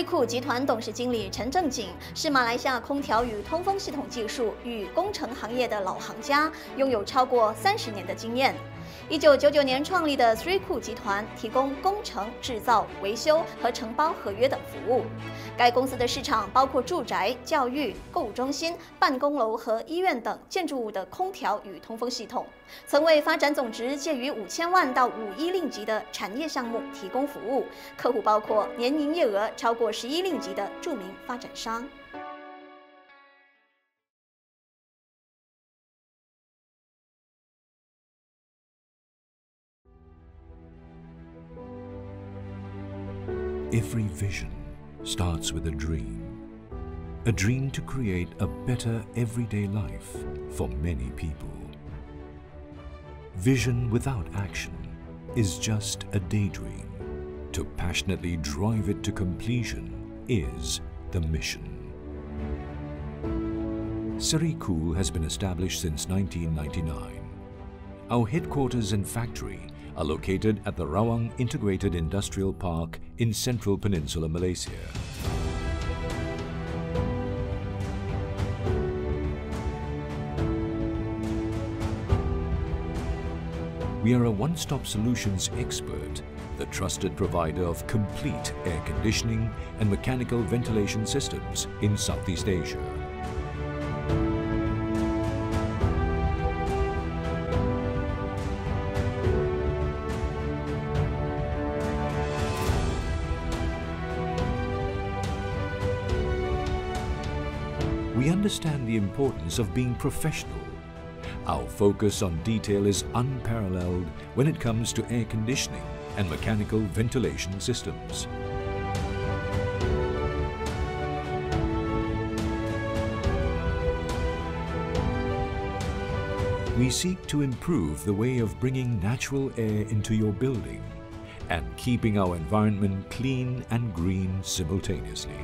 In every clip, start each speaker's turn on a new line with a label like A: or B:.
A: Sricool集团董事经理陈正景是马来西亚空调与通风系统技术与工程行业的老行家，拥有超过30年的经验。1999年创立的 Sricool 集团提供工程、制造、维修和承包合约等服务。该公司的市场包括住宅、教育、购物中心、办公楼和医院等建筑物的空调与通风系统，曾为发展总值介于5000万到5亿令吉的产业项目提供服务，客户包括年营业额超过11令吉的著名发展商。
B: Every vision starts with a dream to create a better everyday life for many people. Vision without action is just a daydream. To passionately drive it to completion is the mission. Sricool has been established since 1999. Our headquarters and factory are located at the Rawang Integrated Industrial Park in Central Peninsula, Malaysia. We are a one-stop solutions expert, the trusted provider of complete air conditioning and mechanical ventilation systems in Southeast Asia. We understand the importance of being professional. Our focus on detail is unparalleled when it comes to air conditioning and mechanical ventilation systems. We seek to improve the way of bringing natural air into your building and keeping our environment clean and green simultaneously.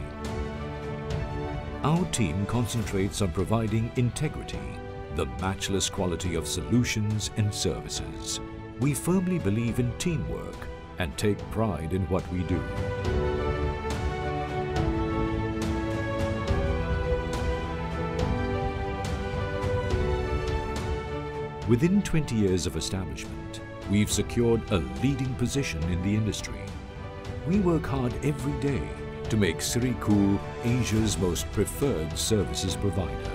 B: Our team concentrates on providing integrity, the matchless quality of solutions and services. We firmly believe in teamwork and take pride in what we do. Within 20 years of establishment, we've secured a leading position in the industry. We work hard every day to make Sricool Asia's most preferred services provider.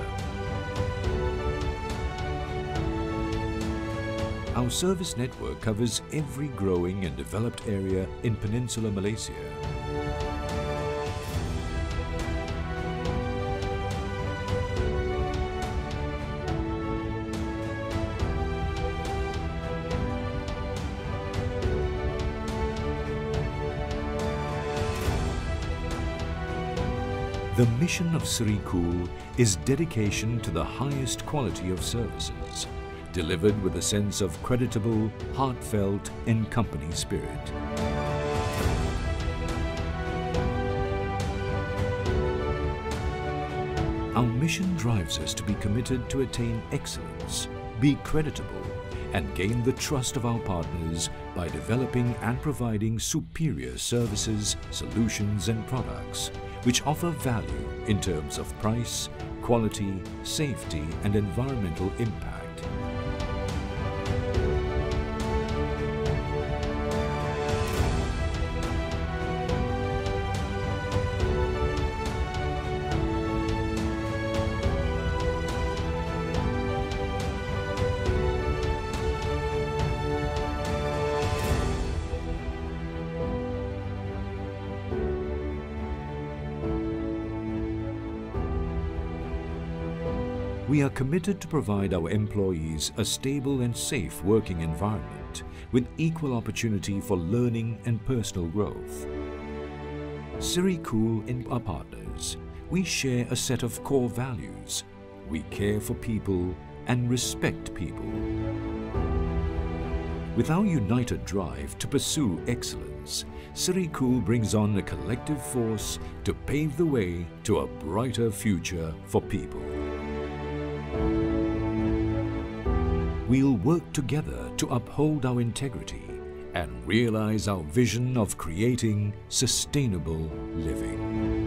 B: Our service network covers every growing and developed area in Peninsular Malaysia. The mission of Sricool is dedication to the highest quality of services, delivered with a sense of creditable, heartfelt and company spirit. Our mission drives us to be committed to attain excellence, be creditable, and gain the trust of our partners by developing and providing superior services, solutions and products which offer value in terms of price, quality, safety and environmental impact. We are committed to provide our employees a stable and safe working environment with equal opportunity for learning and personal growth. Sricool and our partners, we share a set of core values. We care for people and respect people. With our united drive to pursue excellence, Sricool brings on a collective force to pave the way to a brighter future for people. We'll work together to uphold our integrity and realize our vision of creating sustainable living.